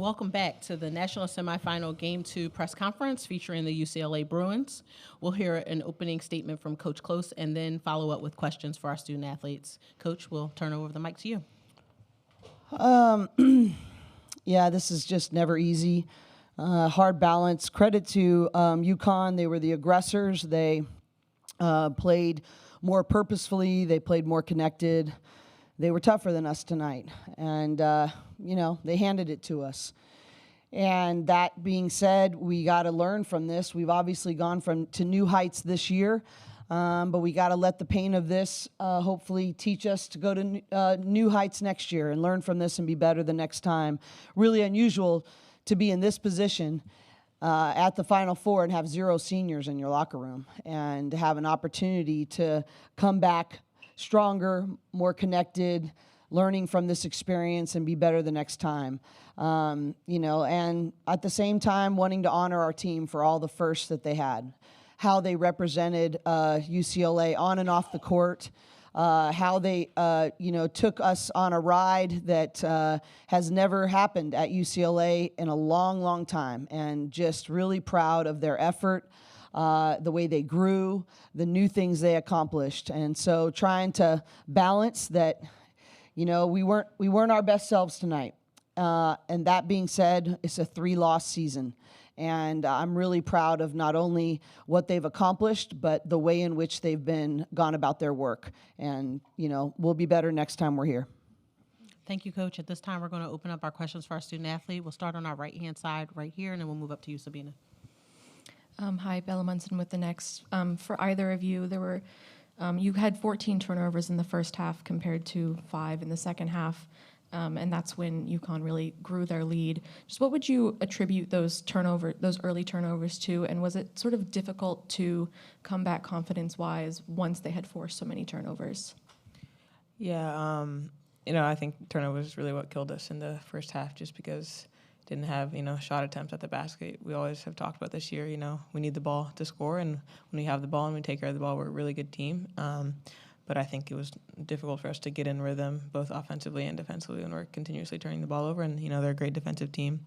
welcome back to the National Semifinal Game 2 press conference featuring the UCLA Bruins. We'll hear an opening statement from Coach Close and then follow up with questions for our student athletes. Coach, we'll turn over the mic to you. Yeah, this is just never easy. Hard balance. Credit to UConn. They were the aggressors. They played more purposefully. They played more connected. They were tougher than us tonight. And, they handed it to us. And that being said, we got to learn from this. We've obviously gone to new heights this year, but we got to let the pain of this hopefully teach us to go to new heights next year and learn from this and be better the next time. Really unusual to be in this position at the Final Four and have 0 seniors in your locker room and to have an opportunity to come back stronger, more connected, learning from this experience and be better the next time. And at the same time, wanting to honor our team for all the firsts that they had, how they represented UCLA on and off the court, how they, took us on a ride that has never happened at UCLA in a long, long time, and just really proud of their effort, the way they grew, the new things they accomplished. And so trying to balance that, we weren't our best selves tonight. And that being said, it's a 3-loss season. And I'm really proud of not only what they've accomplished, but the way in which they've gone about their work. And, we'll be better next time we're here. Thank you, Coach. At this time, we're going to open up our questions for our student athlete. We'll start on our right-hand side right here, and then we'll move up to you, Sabina. Hi, Bella Munson with the Next. For either of you, there were you had 14 turnovers in the first half compared to 5 in the second half, and that's when UConn really grew their lead. Just what would you attribute those early turnovers to, and was it sort of difficult to come back confidence-wise once they had forced so many turnovers? Yeah, I think turnovers is really what killed us in the first half, just because didn't have, shot attempts at the basket. We always have talked about this year, we need the ball to score, and when we have the ball and we take care of the ball, we're a really good team. But I think it was difficult for us to get in rhythm, both offensively and defensively, when we're continuously turning the ball over, and, they're a great defensive team.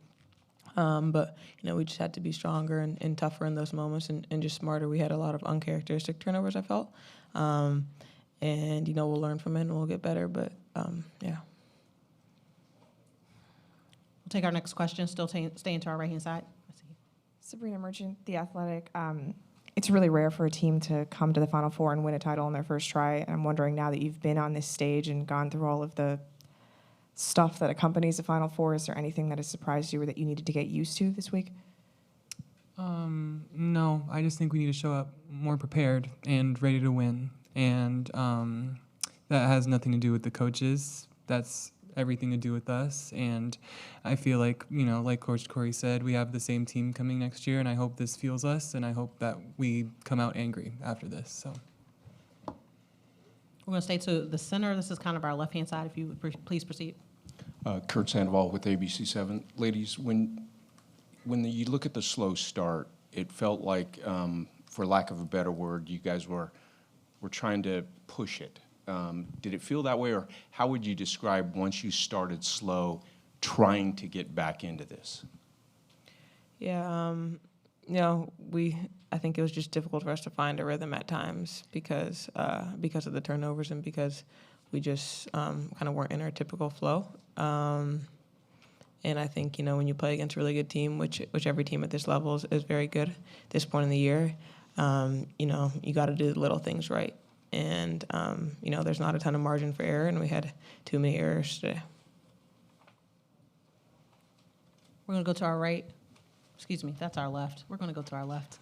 But, we just had to be stronger and tougher in those moments and just smarter. We had a lot of uncharacteristic turnovers, I felt. And, we'll learn from it and we'll get better, but, yeah. We'll take our next question, still staying to our right-hand side. Sabrina Merchant, The Athletic. It's really rare for a team to come to the Final Four and win a title on their first try. And I'm wondering, now that you've been on this stage and gone through all of the stuff that accompanies the Final Four, is there anything that has surprised you or that you needed to get used to this week? No, I just think we need to show up more prepared and ready to win. And that has nothing to do with the coaches. That's everything to do with us. And I feel like, like Coach Corey said, we have the same team coming next year, and I hope this fuels us, and I hope that we come out angry after this. So we're going to stay to the center. This is kind of our left-hand side. If you would please proceed. Kurt Sandoval with ABC7. Ladies, when you look at the slow start, it felt like, for lack of a better word, you guys were trying to push it. Did it feel that way, or how would you describe once you started slow, trying to get back into this? Yeah, I think it was just difficult for us to find a rhythm at times because of the turnovers and because we just kind of weren't in our typical flow. And I think, when you play against a really good team, which every team at this level is very good at this point in the year, you got to do the little things right. And, there's not a ton of margin for error, and we had too many errors today. We're going to go to our right. Excuse me, that's our left. We're going to go to our left.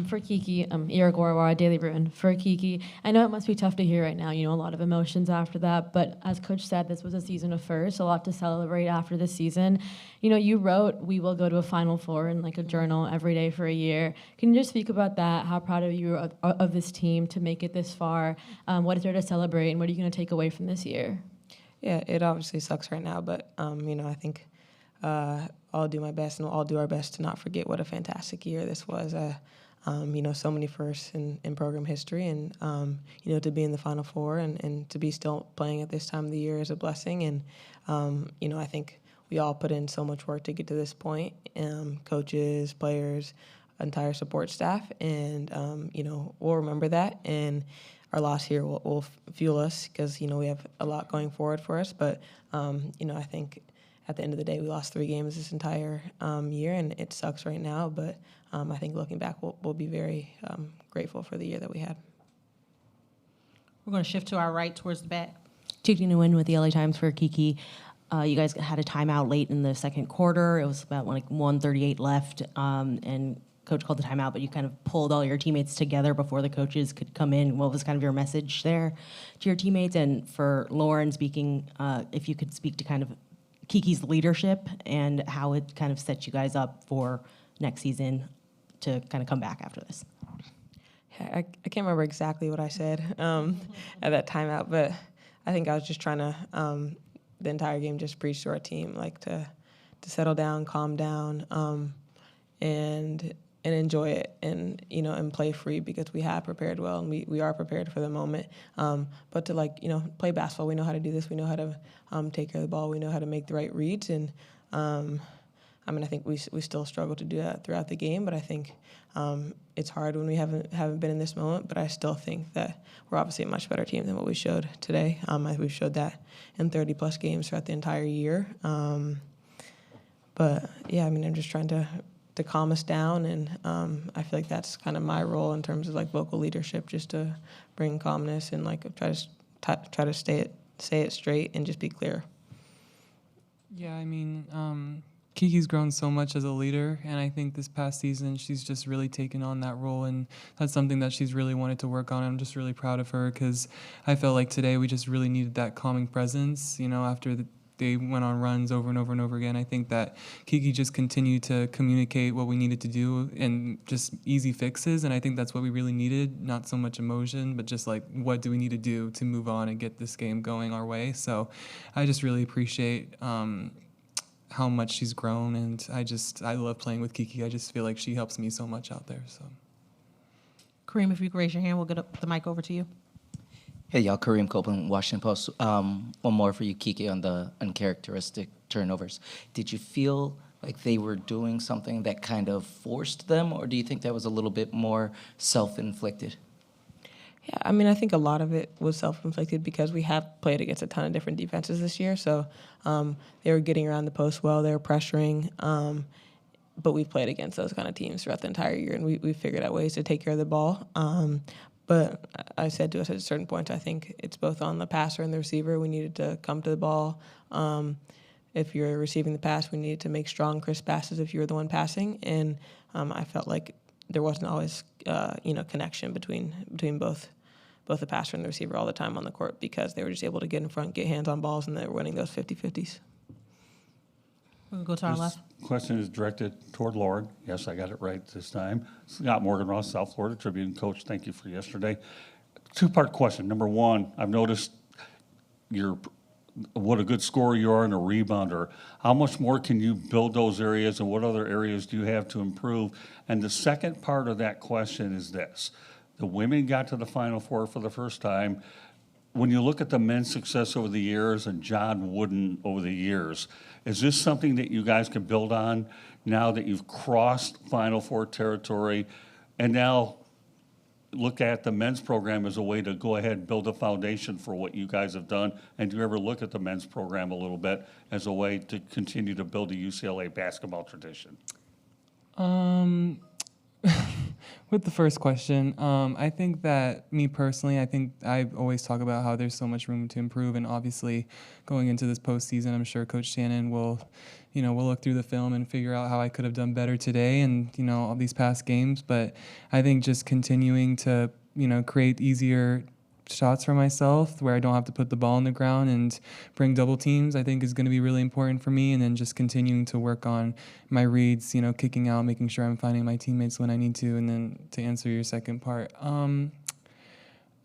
For Kiki, Ira Gorwara, Daily Bruin. For Kiki, I know it must be tough to hear right now, a lot of emotions after that, but as Coach said, this was a season of firsts, a lot to celebrate after this season. You wrote, "We will go to a Final Four" in like a journal every day for a year. Can you just speak about that, how proud of you of this team to make it this far? What is there to celebrate, and what are you going to take away from this year? Yeah, it obviously sucks right now, but, I think I'll do my best, and we'll all do our best to not forget what a fantastic year this was. So many firsts in program history, and, to be in the Final Four and to be still playing at this time of the year is a blessing. And, I think we all put in so much work to get to this point, coaches, players, entire support staff, and we'll remember that, and our loss here will fuel us because we have a lot going forward for us. But I think at the end of the day, we lost 3 games this entire year, and it sucks right now. But I think looking back, we'll be very grateful for the year that we had. We're going to shift to our right towards the back. Tuking to win with the LA Times for Kiki. You guys had a timeout late in the second quarter. It was about 1:38 left, and coach called the timeout, but you kind of pulled all your teammates together before the coaches could come in. What was kind of your message there to your teammates? And for Lauren, speaking, if you could speak to kind of Kiki's leadership and how it kind of sets you guys up for next season to kind of come back after this. I can't remember exactly what I said at that timeout, but I think I was just trying to the entire game just preach to our team, like to settle down, calm down, and enjoy it, and play free because we have prepared well and we are prepared for the moment. But to play basketball, we know how to do this. We know how to take care of the ball. We know how to make the right reads, and I think we still struggle to do that throughout the game. But I think it's hard when we haven't been in this moment. But I still think that we're obviously a much better team than what we showed today. We've showed that in 30+ games throughout the entire year. But yeah, I'm just trying to calm us down, and I feel like that's kind of my role in terms of vocal leadership, just to bring calmness and try to say it straight and just be clear. Yeah, Kiki's grown so much as a leader, and I think this past season she's just really taken on that role, and that's something that she's really wanted to work on. I'm just really proud of her because I felt like today we just really needed that calming presence, after they went on runs over and over and over again. I think that Kiki just continued to communicate what we needed to do and just easy fixes, and I think that's what we really needed, not so much emotion, but just what do we need to do to move on and get this game going our way. So I just really appreciate how much she's grown, and I love playing with Kiki. I just feel like she helps me so much out there. So, Kareem, if you could raise your hand, we'll get the mic over to you. Hey, y'all. Kareem Copeland, Washington Post. One more for you, Kiki, on the uncharacteristic turnovers. Did you feel like they were doing something that kind of forced them, or do you think that was a little bit more self-inflicted? Yeah, I think a lot of it was self-inflicted because we have played against a ton of different defenses this year. So they were getting around the post well, they were pressuring, but we've played against those kind of teams throughout the entire year, and we figured out ways to take care of the ball. But I said to us at a certain point, I think it's both on the passer and the receiver. We needed to come to the ball. If you're receiving the pass, we needed to make strong, crisp passes if you were the one passing. And I felt like there wasn't always, connection between both the passer and the receiver all the time on the court because they were just able to get in front, get hands on balls, and they were winning those 50-50s. We'll go to our left. Question is directed toward Lauren. Yes, I got it right this time. Scott Morgan Ross, South Florida Tribune. Coach, thank you for yesterday. 2-part question. Number one, I've noticed what a good scorer you are and a rebounder. How much more can you build those areas, and what other areas do you have to improve? And the second part of that question is this. The women got to the Final Four for the first time. When you look at the men's success over the years and John Wooden over the years, is this something that you guys can build on now that you've crossed Final Four territory, and now look at the men's program as a way to go ahead and build a foundation for what you guys have done? And do you ever look at the men's program a little bit as a way to continue to build a UCLA basketball tradition? With the first question, I think that me personally, I always talk about how there's so much room to improve, and obviously going into this postseason, I'm sure Coach Shannon will look through the film and figure out how I could have done better today and, all these past games. But I think just continuing to, create easier shots for myself where I don't have to put the ball on the ground and bring double teams, I think is going to be really important for me. And then just continuing to work on my reads, kicking out, making sure I'm finding my teammates when I need to. And then to answer your second part,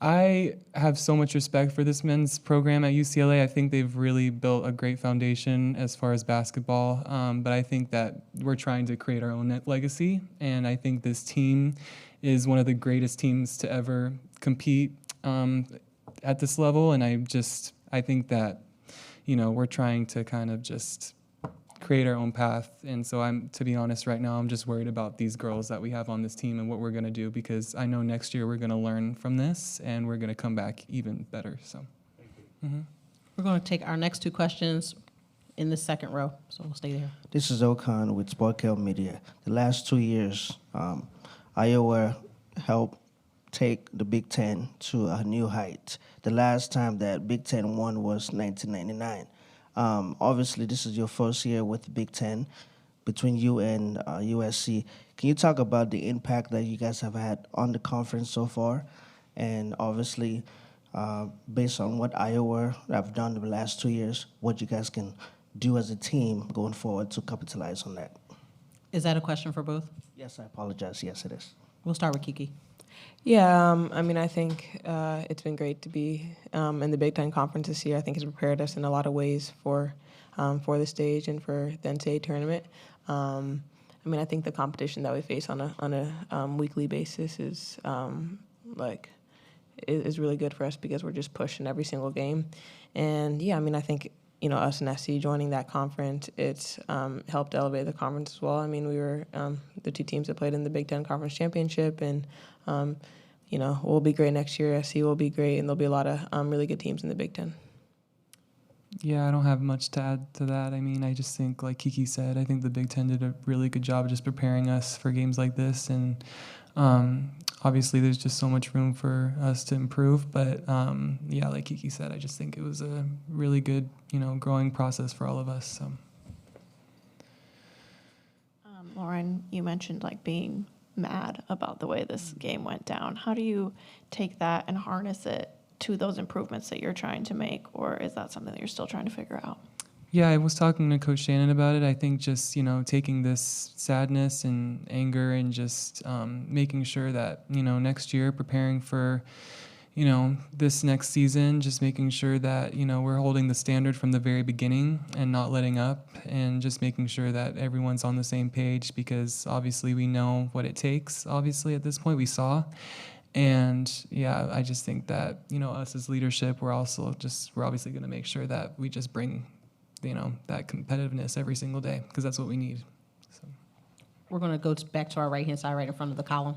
I have so much respect for this men's program at UCLA. I think they've really built a great foundation as far as basketball, but I think that we're trying to create our own legacy, and I think this team is one of the greatest teams to ever compete at this level, and I think that, we're trying to kind of just create our own path. And so to be honest, right now, I'm just worried about these girls that we have on this team and what we're going to do, because I know next year we're going to learn from this and we're going to come back even better. So, We're going to take our next two questions in the second row, so we'll stay there. This is Okan with Sportkel Media. The last 2 years, Iowa helped take the Big Ten to a new height. The last time that Big Ten won was 1999. Obviously, this is your first year with the Big Ten between you and USC. Can you talk about the impact that you guys have had on the conference so far? And obviously, based on what Iowa have done the last 2 years, what you guys can do as a team going forward to capitalize on that? Is that a question for both? Yes, I apologize. Yes, it is. We'll start with Kiki. Yeah, I mean, I think it's been great to be in the Big Ten Conference this year. I think it's prepared us in a lot of ways for the stage and for the NCAA tournament. I mean, I think the competition that we face on a weekly basis is really good for us because we're just pushing every single game. And yeah, I mean, I think us and SC joining that conference, it's helped elevate the conference as well. I mean, we were the two teams that played in the Big Ten Conference Championship, and we'll be great next year. SC will be great, and there'll be a lot of really good teams in the Big Ten. Yeah, I don't have much to add to that. I mean, I just think, like Kiki said, I think the Big Ten did a really good job of just preparing us for games like this, and obviously there's just so much room for us to improve. But yeah, like Kiki said, I just think it was a really good, growing process for all of us. So. Lauren, you mentioned being mad about the way this game went down. How do you take that and harness it to those improvements that you're trying to make, or is that something that you're still trying to figure out? Yeah, I was talking to Coach Shannon about it. I think just, taking this sadness and anger and just making sure that, next year, preparing for, this next season, just making sure that, we're holding the standard from the very beginning and not letting up, and just making sure that everyone's on the same page, because obviously we know what it takes. Obviously at this point we saw. And yeah, I just think that, us as leadership, we're obviously going to make sure that we just bring that competitiveness every single day, because that's what we need. So. We're going to go back to our right-hand side, right in front of the column.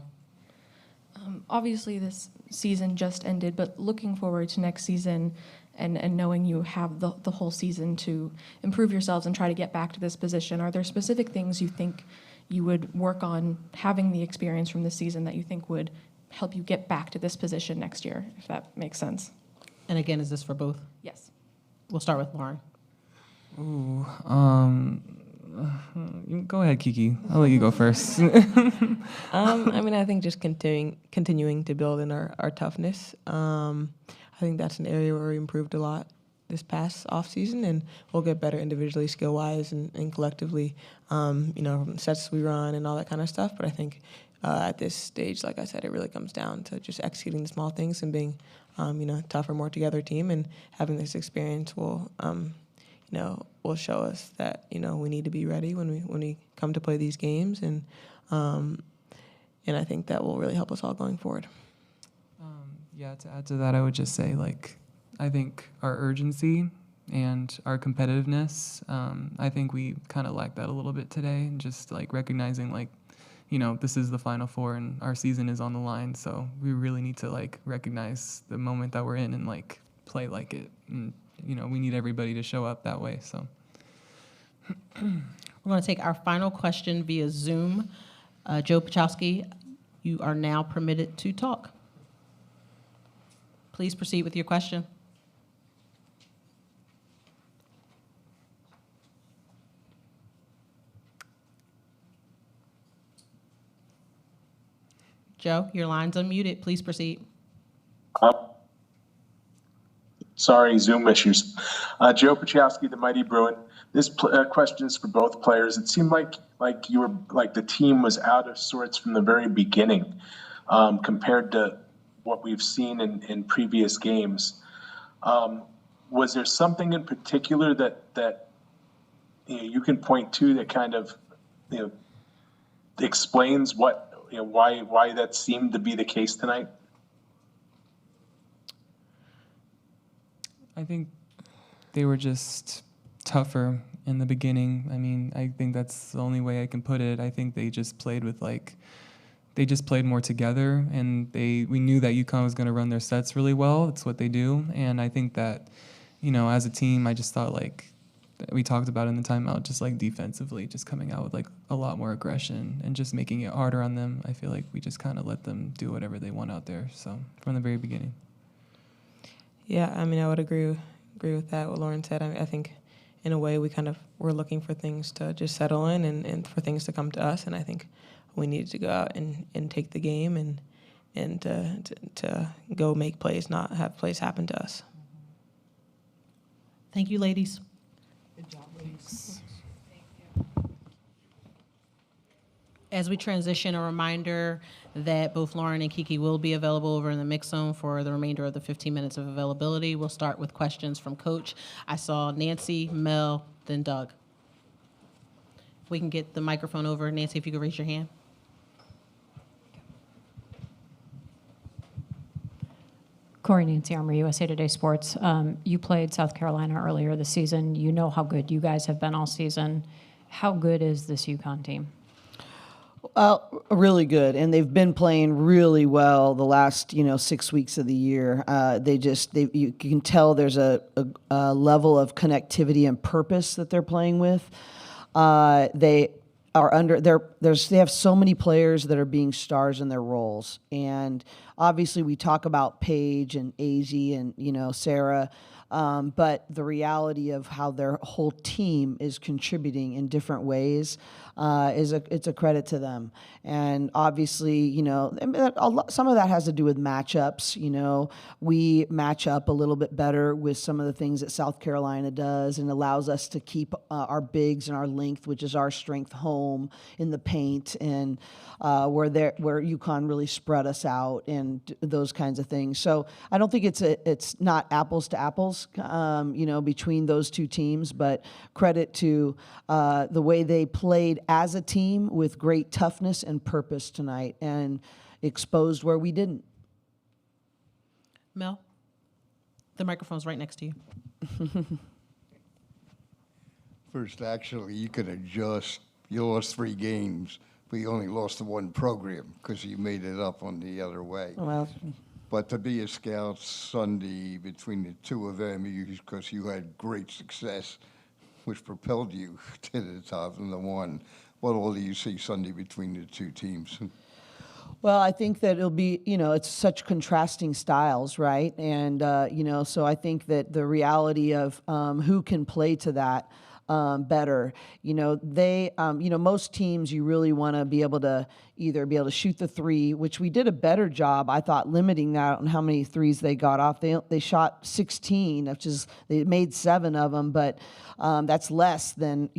Obviously, this season just ended, but looking forward to next season and knowing you have the whole season to improve yourselves and try to get back to this position, are there specific things you think you would work on having the experience from this season that you think would help you get back to this position next year, if that makes sense? And again, is this for both? Yes. We'll start with Lauren. Ooh, go ahead, Kiki. I'll let you go first. I mean, I think just continuing to build in our toughness. I think that's an area where we improved a lot this past off season, and we'll get better individually, skill wise, and collectively. From the sets we run and all that kind of stuff. But I think at this stage, like I said, it really comes down to just executing the small things and being, tougher, more together team, and having this experience will show us that we need to be ready when we come to play these games, and I think that will really help us all going forward. Yeah, to add to that, I would just say I think our urgency and our competitiveness, I think we kind of lacked that a little bit today, and just recognizing this is the Final Four and our season is on the line, so we really need to recognize the moment that we're in and play like it. And, we need everybody to show up that way. So we're going to take our final question via Zoom. Joe Pachowski, you are now permitted to talk. Please proceed with your question. Joe, your line's unmuted. Please proceed. Sorry, Zoom issues. Joe Pachowski, the Mighty Bruin. This question is for both players. It seemed like you were the team was out of sorts from the very beginning, compared to what we've seen in previous games. Was there something in particular that you can point to that kind of explains why that seemed to be the case tonight? I think they were just tougher in the beginning. I mean, I think that's the only way I can put it. I think they just played with they just played more together, and we knew that UConn was going to run their sets really well. It's what they do, and I think that, as a team, I just thought we talked about in the timeout, just defensively, just coming out with a lot more aggression and just making it harder on them. I feel like we just kind of let them do whatever they want out there. So from the very beginning. Yeah, I mean, I would agree with that, what Lauren said. I think in a way we kind of were looking for things to just settle in and for things to come to us, and I think we needed to go out and take the game and to go make plays, not have plays happen to us. Thank you, ladies. Good job, ladies. As we transition, a reminder that both Lauren and Kiki will be available over in the mix zone for the remainder of the 15 minutes of availability. We'll start with questions from Coach. I saw Nancy, Mel, then Doug. If we can get the microphone over. Nancy, if you could raise your hand. Corey Nancy Armour, USA Today Sports. You played South Carolina earlier this season. You know how good you guys have been all season. How good is this UConn team? Really good, and they've been playing really well the last 6 weeks of the year. You can tell there's a level of connectivity and purpose that they're playing with. They have so many players that are being stars in their roles, and obviously we talk about Paige and Azzy and Sarah. But the reality of how their whole team is contributing in different ways it's a credit to them. And obviously, some of that has to do with matchups. We match up a little bit better with some of the things that South Carolina does, and allows us to keep our bigs and our length, which is our strength, home in the paint, and where UConn really spread us out and those kinds of things. So I don't think it's not apples to apples, between those two teams, but credit to the way they played as a team with great toughness and purpose tonight, and exposed where we didn't. Mel, the microphone's right next to you. First, actually, you could adjust. You lost 3 games, but you only lost to one program because you made it up on the other way. Well, but to be a scout Sunday between the two of them, because you had great success, which propelled you to the top and the one. What all do you see Sunday between the two teams? Well, I think that it'll be, it's such contrasting styles, right? And, so I think that the reality of who can play to that better. Most teams, you really want to be able to either be able to shoot the three, which we did a better job, I thought, limiting that on how many threes they got off. They shot 16, which is, they made 7 of them, but that's less than,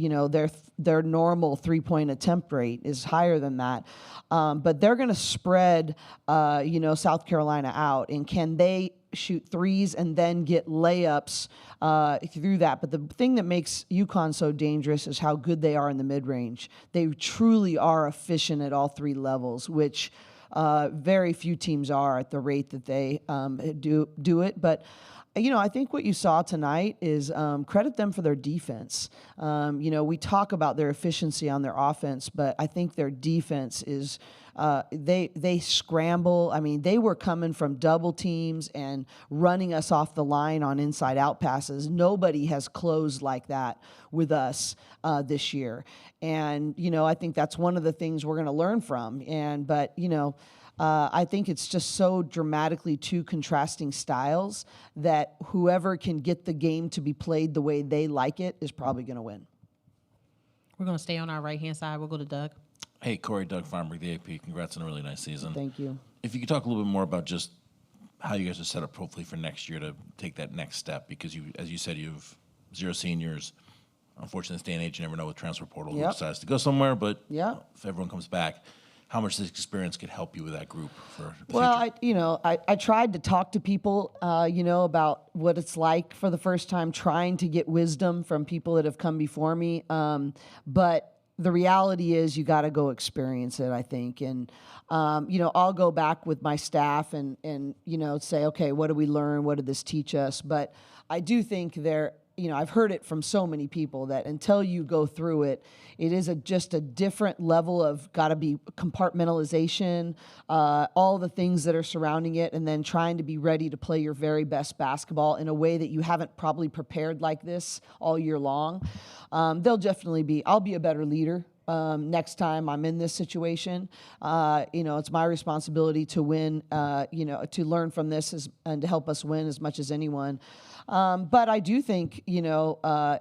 their normal 3-point attempt rate is higher than that. But they're going to spread, South Carolina out, and can they shoot threes and then get layups through that? But the thing that makes UConn so dangerous is how good they are in the mid-range. They truly are efficient at all 3 levels, which very few teams are at the rate that they do it. But I think what you saw tonight is credit them for their defense. We talk about their efficiency on their offense, but I think their defense is they scramble. I mean, they were coming from double teams and running us off the line on inside out passes. Nobody has closed like that with us this year. And, I think that's one of the things we're going to learn from. I think it's just so dramatically 2 contrasting styles that whoever can get the game to be played the way they like it is probably going to win. We're going to stay on our right-hand side. We'll go to Doug. Hey, Corey, Doug Feinberg, the AP. Congrats on a really nice season. Thank you. If you could talk a little bit more about just how you guys are set up hopefully for next year to take that next step, because as you said, you have 0 seniors. Unfortunately, in this day and age, you never know with transfer portal who decides to go somewhere, but if everyone comes back, how much this experience could help you with that group for the future? I tried to talk to people, about what it's like for the first time, trying to get wisdom from people that have come before me. But the reality is you got to go experience it, I think. And, I'll go back with my staff and say, okay, what did we learn? What did this teach us? But I do think I've heard it from so many people that until you go through it, it is just a different level of got to be compartmentalization, all the things that are surrounding it, and then trying to be ready to play your very best basketball in a way that you haven't probably prepared like this all year long. I'll be a better leader. Next time I'm in this situation, it's my responsibility to win, to learn from this and to help us win as much as anyone. But I do think,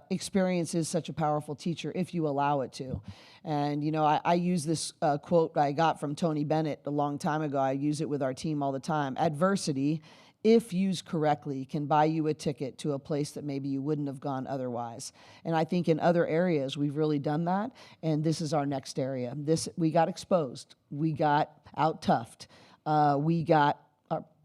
experience is such a powerful teacher if you allow it to. And, I use this quote I got from Tony Bennett a long time ago. I use it with our team all the time. Adversity, if used correctly, can buy you a ticket to a place that maybe you wouldn't have gone otherwise. And I think in other areas, we've really done that, and this is our next area. We got exposed. We got out-toughed. We got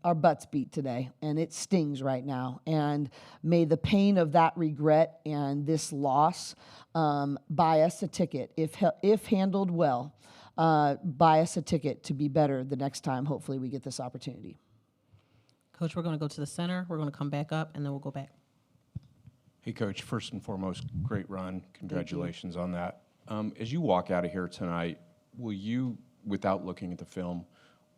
our butts beat today, and it stings right now. And may the pain of that regret and this loss buy us a ticket, if handled well, buy us a ticket to be better the next time, hopefully, we get this opportunity. Coach, we're going to go to the center. We're going to come back up, and then we'll go back. Hey, Coach, first and foremost, great run. Congratulations on that. As you walk out of here tonight, will you, without looking at the film,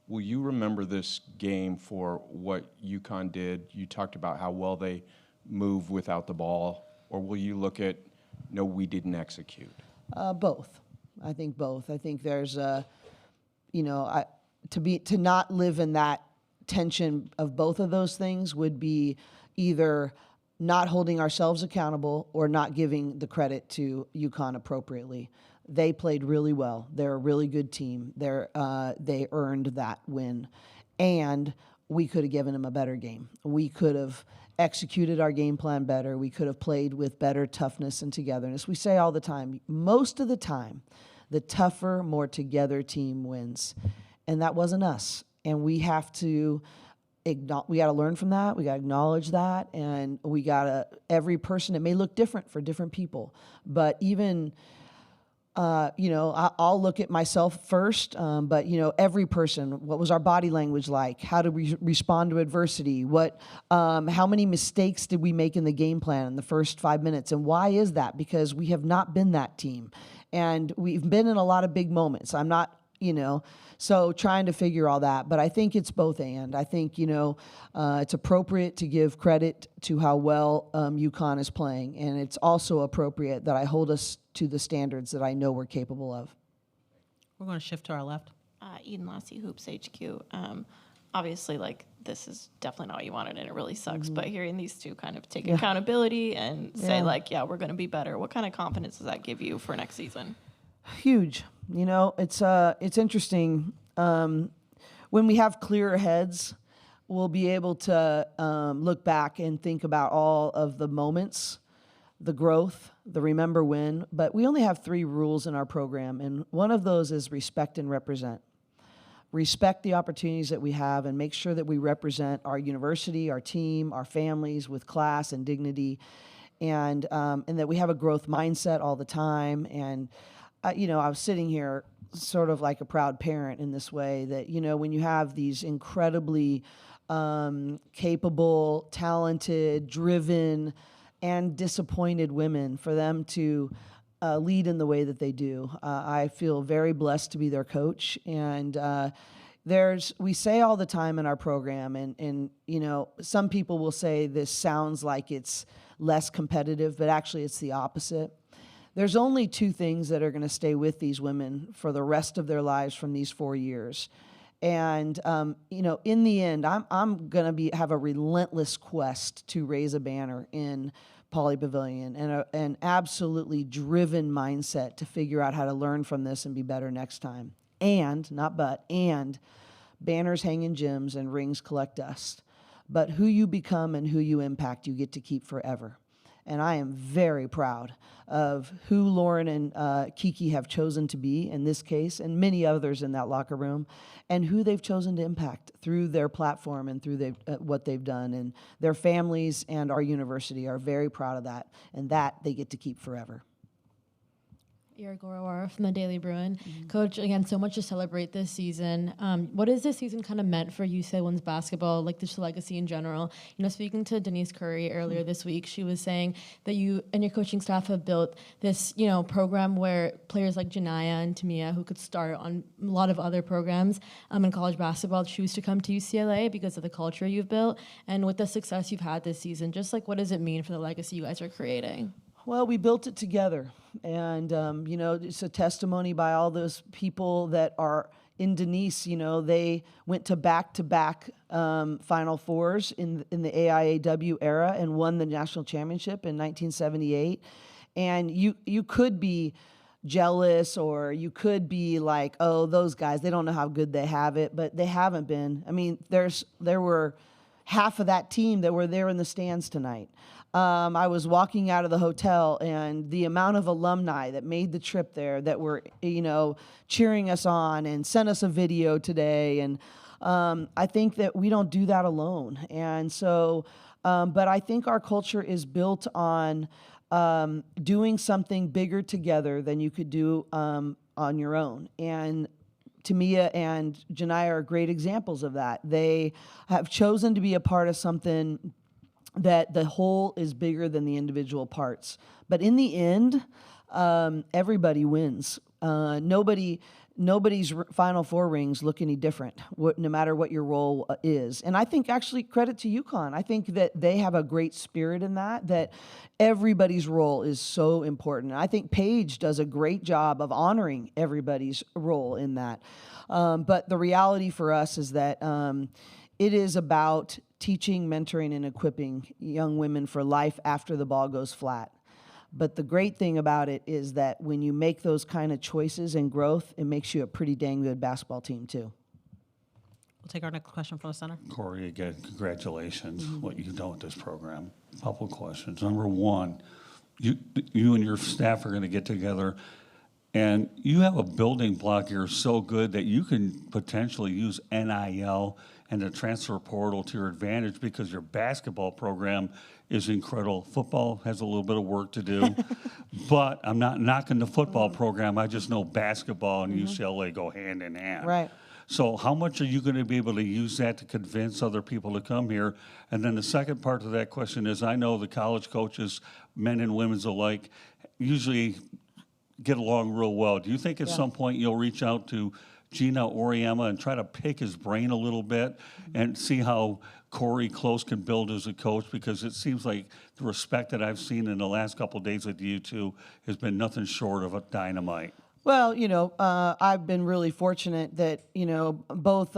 will you remember this game for what UConn did? You talked about how well they move without the ball. Or will you look at, no, we didn't execute? Both. I think both. I think there's to not live in that tension of both of those things would be either not holding ourselves accountable or not giving the credit to UConn appropriately. They played really well. They're a really good team. They earned that win. And we could have given them a better game. We could have executed our game plan better. We could have played with better toughness and togetherness. We say all the time, most of the time, the tougher, more together team wins. And that wasn't us. And we have to learn from that. We got to acknowledge that. And every person, it may look different for different people, but even, I'll look at myself first, but every person, what was our body language like? How did we respond to adversity? How many mistakes did we make in the game plan in the first 5 minutes? And why is that? Because we have not been that team. And we've been in a lot of big moments. I'm not, so trying to figure all that. But I think it's both and. I think, it's appropriate to give credit to how well UConn is playing. And it's also appropriate that I hold us to the standards that I know we're capable of. We're going to shift to our left. Eden Lassie, Hoops HQ. Obviously, this is definitely not what you wanted, and it really sucks. But hearing these two kind of take accountability and say, we're going to be better, what kind of confidence does that give you for next season? Huge. It's interesting. When we have clearer heads, we'll be able to look back and think about all of the moments, the growth, the remember when. But we only have 3 rules in our program, and one of those is respect and represent. Respect the opportunities that we have and make sure that we represent our university, our team, our families with class and dignity, and that we have a growth mindset all the time. And I was sitting here sort of like a proud parent in this way that, when you have these incredibly capable, talented, driven, and disappointed women, for them to lead in the way that they do. I feel very blessed to be their coach. And we say all the time in our program, and some people will say this sounds like it's less competitive, but actually it's the opposite. There's only 2 things that are going to stay with these women for the rest of their lives from these 4 years. And, in the end, I'm going to have a relentless quest to raise a banner in Pauley Pavilion and an absolutely driven mindset to figure out how to learn from this and be better next time. And banners hang in gyms and rings collect dust. But who you become and who you impact, you get to keep forever. And I am very proud of who Lauren and Kiki have chosen to be in this case, and many others in that locker room, and who they've chosen to impact through their platform and through what they've done. And their families and our university are very proud of that, and that they get to keep forever. Ira Gorawara from the Daily Bruin. Coach, again, so much to celebrate this season. What has this season kind of meant for UCLA women's basketball, like this legacy in general? You know, speaking to Denise Curry earlier this week, she was saying that you and your coaching staff have built this, you know, program where players like Janiyah and Tamia, who could start on a lot of other programs in college basketball, choose to come to UCLA because of the culture you've built. And with the success you've had this season, just like what does it mean for the legacy you guys are creating? Well, we built it together. And, you know, it's a testimony by all those people that are in Denise. You know, they went to back-to-back Final Fours in the AIAW era and won the national championship in 1978. And you could be jealous, or you could be like, oh, those guys, they don't know how good they have it, but they haven't been. I mean, there were half of that team that were there in the stands tonight. I was walking out of the hotel, and the amount of alumni that made the trip there that were, you know, cheering us on and sent us a video today. And I think that we don't do that alone. And so, but I think our culture is built on doing something bigger together than you could do on your own. And Tamia and Janiyah are great examples of that. They have chosen to be a part of something that the whole is bigger than the individual parts. But in the end, everybody wins. Nobody's Final Four rings look any different, no matter what your role is. And I think actually credit to UConn. I think that they have a great spirit in that everybody's role is so important. And I think Paige does a great job of honoring everybody's role in that. But the reality for us is that it is about teaching, mentoring, and equipping young women for life after the ball goes flat. But the great thing about it is that when you make those kind of choices and growth, it makes you a pretty dang good basketball team too. We'll take our next question from the center. Corey, again, congratulations, what you've done with this program. A couple of questions. Number one, you and your staff are going to get together, and you have a building block here so good that you can potentially use NIL and the transfer portal to your advantage, because your basketball program is incredible. Football has a little bit of work to do, but I'm not knocking the football program. I just know basketball and UCLA go hand in hand. Right. So how much are you going to be able to use that to convince other people to come here? And then the second part of that question is, I know the college coaches, men and women's alike, usually get along real well. Do you think at some point you'll reach out to Gino Auriemma and try to pick his brain a little bit and see how Corey Close can build as a coach? Because it seems like the respect that I've seen in the last couple of days with you two has been nothing short of a dynamite. Well, you know, I've been really fortunate that, you know, both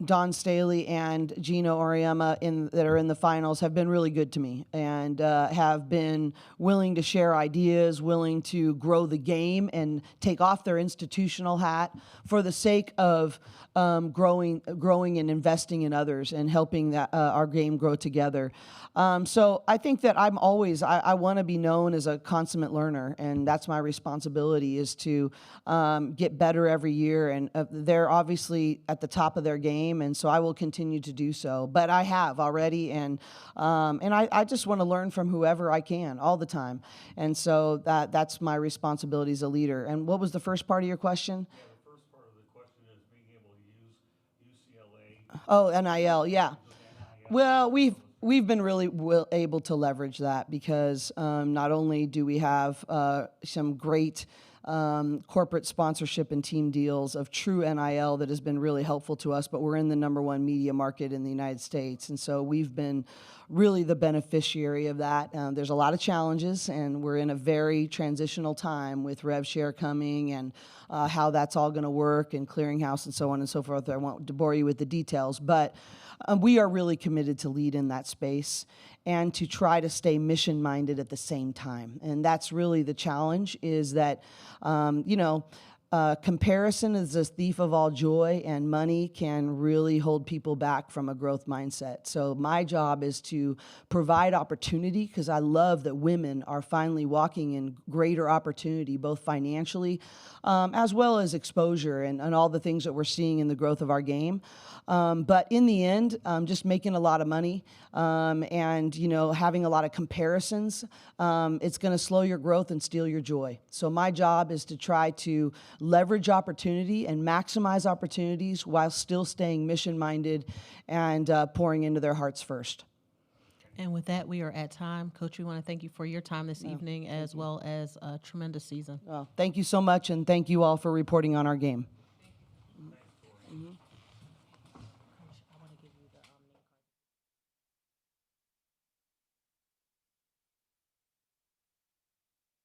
Don Staley and Gino Auriemma that are in the finals have been really good to me, and have been willing to share ideas, willing to grow the game and take off their institutional hat for the sake of growing and investing in others and helping our game grow together. So I think that I want to be known as a consummate learner, and that's my responsibility, is to get better every year. And they're obviously at the top of their game, and so I will continue to do so. But I have already, and I just want to learn from whoever I can all the time. And so that's my responsibility as a leader. And what was the first part of your question? Yeah, the first part of the question is being able to use UCLA. Oh, NIL, yeah. Well, we've been really able to leverage that, because not only do we have some great corporate sponsorship and team deals of true NIL that has been really helpful to us, but we're in the #1 media market in the United States. And so we've been really the beneficiary of that. There's a lot of challenges, and we're in a very transitional time with rev share coming and how that's all going to work, and clearinghouse and so on and so forth. I won't bore you with the details, but we are really committed to lead in that space and to try to stay mission-minded at the same time. And that's really the challenge, is that, comparison is the thief of all joy, and money can really hold people back from a growth mindset. So my job is to provide opportunity, because I love that women are finally walking in greater opportunity, both financially as well as exposure and all the things that we're seeing in the growth of our game. But in the end, just making a lot of money and, you know, having a lot of comparisons, it's going to slow your growth and steal your joy. So my job is to try to leverage opportunity and maximize opportunities while still staying mission-minded and pouring into their hearts first. And with that, we are at time. Coach, we want to thank you for your time this evening, as well as a tremendous season. Thank you so much, and thank you all for reporting on our game.